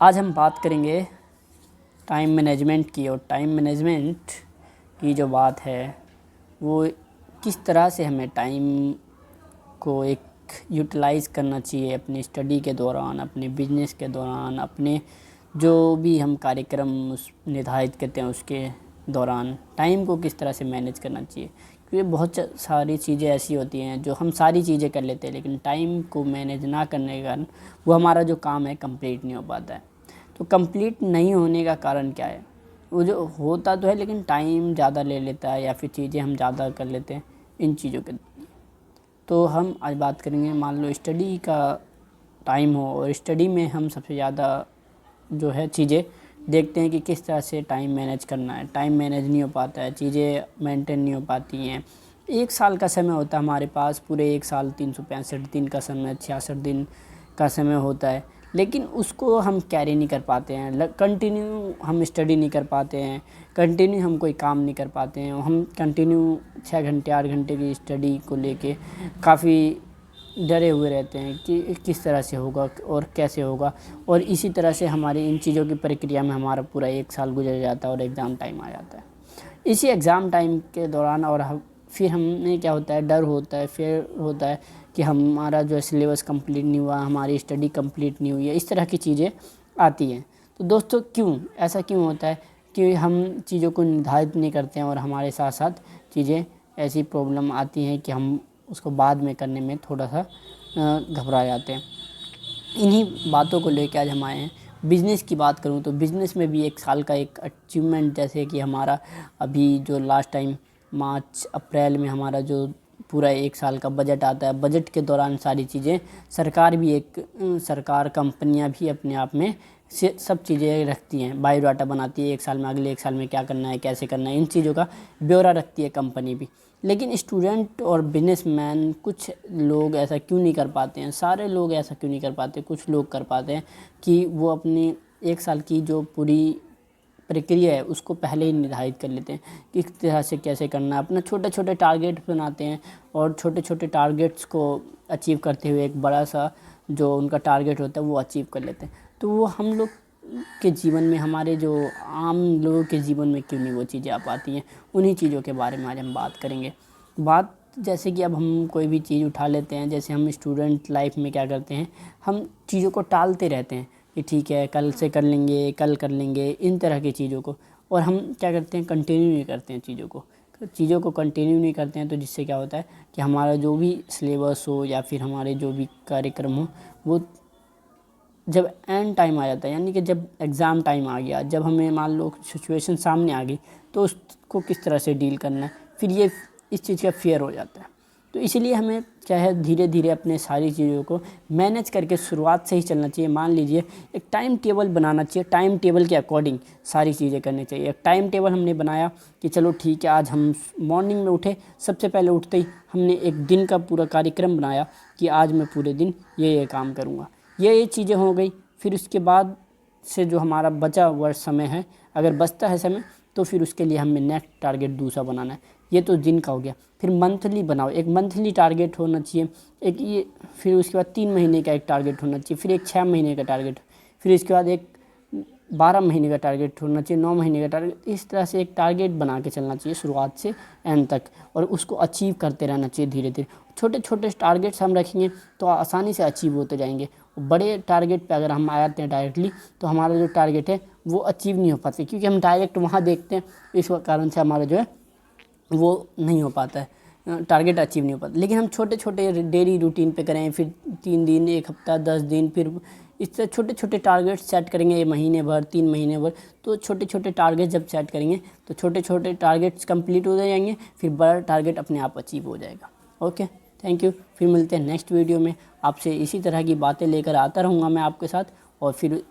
आज हम बात करेंगे टाइम मैनेजमेंट की। और टाइम मैनेजमेंट की जो बात है वो किस तरह से हमें टाइम को एक यूटिलाइज़ करना चाहिए अपनी स्टडी के दौरान, अपने बिजनेस के दौरान, अपने जो भी हम कार्यक्रम निर्धारित करते हैं उसके दौरान टाइम को किस तरह से मैनेज करना चाहिए। क्योंकि बहुत सारी चीज़ें ऐसी होती हैं जो हम सारी चीज़ें कर लेते हैं लेकिन टाइम को मैनेज ना करने के कारण वो हमारा जो काम है कंप्लीट नहीं हो पाता है। तो कंप्लीट नहीं होने का कारण क्या है? वो जो होता तो है लेकिन टाइम ज़्यादा ले लेता है या फिर चीज़ें हम ज़्यादा कर लेते हैं इन चीज़ों के। तो हम आज बात करेंगे, मान लो स्टडी का टाइम हो और स्टडी में हम सबसे ज़्यादा जो है चीज़ें देखते हैं कि किस तरह से टाइम मैनेज करना है। टाइम मैनेज नहीं हो पाता है, चीज़ें मेंटेन नहीं हो पाती हैं। एक साल का समय होता है हमारे पास, पूरे एक साल 365 दिन का समय, 66 दिन का समय होता है, लेकिन उसको हम कैरी नहीं कर पाते हैं। कंटिन्यू हम स्टडी नहीं कर पाते हैं, कंटिन्यू हम कोई काम नहीं कर पाते हैं। हम कंटिन्यू 6 घंटे 8 घंटे की स्टडी को लेके काफ़ी डरे हुए रहते हैं कि किस तरह से होगा और कैसे होगा। और इसी तरह से हमारी इन चीज़ों की प्रक्रिया में हमारा पूरा एक साल गुजर जाता है और एग्ज़ाम टाइम आ जाता है। इसी एग्ज़ाम टाइम के दौरान और फिर हमें क्या होता है, डर होता है, फिर होता है कि हमारा जो सिलेबस कंप्लीट नहीं हुआ, हमारी स्टडी कंप्लीट नहीं हुई है, इस तरह की चीज़ें आती हैं। तो दोस्तों ऐसा क्यों होता है कि हम चीज़ों को निर्धारित नहीं करते हैं और हमारे साथ साथ चीज़ें ऐसी प्रॉब्लम आती हैं कि हम उसको बाद में करने में थोड़ा सा घबरा जाते हैं। इन्हीं बातों को लेकर आज हम आए हैं। बिज़नेस की बात करूं तो बिज़नेस में भी एक साल का एक अचीवमेंट, जैसे कि हमारा अभी जो लास्ट टाइम मार्च अप्रैल में हमारा जो पूरा एक साल का बजट आता है, बजट के दौरान सारी चीज़ें सरकार कंपनियां भी अपने आप में से सब चीज़ें रखती हैं, बायोडाटा बनाती है, एक साल में अगले एक साल में क्या करना है, कैसे करना है, इन चीज़ों का ब्यौरा रखती है कंपनी भी। लेकिन स्टूडेंट और बिजनेसमैन कुछ लोग ऐसा क्यों नहीं कर पाते हैं? सारे लोग ऐसा क्यों नहीं कर पाते? कुछ लोग कर पाते हैं कि वो अपनी एक साल की जो पूरी प्रक्रिया है उसको पहले ही निर्धारित कर लेते हैं कि किस तरह से कैसे करना है। अपना छोटे छोटे टारगेट बनाते हैं और छोटे छोटे टारगेट्स को अचीव करते हुए एक बड़ा सा जो उनका टारगेट होता है वो अचीव कर लेते हैं। तो वो हम लोग के जीवन में, हमारे जो आम लोगों के जीवन में क्यों नहीं वो चीज़ें आ पाती हैं? उन्हीं चीज़ों के बारे में आज हम बात करेंगे। जैसे कि अब हम कोई भी चीज़ उठा लेते हैं, जैसे हम स्टूडेंट लाइफ में क्या करते हैं, हम चीज़ों को टालते रहते हैं कि ठीक है कल से कर लेंगे, कल कर लेंगे, इन तरह की चीज़ों को। और हम क्या करते हैं, कंटिन्यू नहीं करते हैं चीज़ों को कंटिन्यू नहीं करते हैं। तो जिससे क्या होता है कि हमारा जो भी सिलेबस हो या फिर हमारे जो भी कार्यक्रम हो, वो जब एंड टाइम आ जाता है, यानी कि जब एग्ज़ाम टाइम आ गया, जब हमें मान लो सिचुएशन सामने आ गई, तो उसको किस तरह से डील करना है, फिर ये इस चीज़ का फेयर हो जाता है। तो इसीलिए हमें चाहे धीरे धीरे अपने सारी चीज़ों को मैनेज करके शुरुआत से ही चलना चाहिए। मान लीजिए एक टाइम टेबल बनाना चाहिए, टाइम टेबल के अकॉर्डिंग सारी चीज़ें करनी चाहिए। एक टाइम टेबल हमने बनाया कि चलो ठीक है, आज हम मॉर्निंग में उठे, सबसे पहले उठते ही हमने एक दिन का पूरा कार्यक्रम बनाया कि आज मैं पूरे दिन ये काम करूँगा, ये चीज़ें हो गई। फिर उसके बाद से जो हमारा बचा हुआ समय है, अगर बचता है समय, तो फिर उसके लिए हमें नेक्स्ट टारगेट दूसरा बनाना है। ये तो दिन का हो गया। फिर मंथली बनाओ, एक मंथली टारगेट होना चाहिए, एक ये। फिर उसके बाद 3 महीने का एक टारगेट होना चाहिए, फिर एक 6 महीने का टारगेट, फिर इसके बाद एक 12 महीने का टारगेट होना चाहिए, 9 महीने का टारगेट। इस तरह से एक टारगेट बना के चलना चाहिए शुरुआत से एंड तक, और उसको अचीव करते रहना चाहिए धीरे धीरे। छोटे छोटे टारगेट्स हम रखेंगे तो आसानी से अचीव होते जाएंगे। बड़े टारगेट पे अगर हम आ जाते हैं डायरेक्टली, तो हमारा जो टारगेट है वो अचीव नहीं हो पाते, क्योंकि हम डायरेक्ट वहाँ देखते हैं, इस कारण से हमारा जो है वो नहीं हो पाता है, टारगेट अचीव नहीं हो पाता। लेकिन हम छोटे छोटे डेली रूटीन पे करें, फिर 3 दिन, 1 हफ्ता, 10 दिन, फिर इस तरह छोटे छोटे टारगेट सेट करेंगे, महीने भर, 3 महीने भर। तो छोटे छोटे टारगेट जब सेट करेंगे तो छोटे छोटे टारगेट्स कंप्लीट हो जाएंगे, फिर बड़ा टारगेट अपने आप अचीव हो जाएगा। Okay, thank you. फिर मिलते हैं नेक्स्ट वीडियो में। आपसे इसी तरह की बातें लेकर आता रहूँगा मैं आपके साथ। और फिर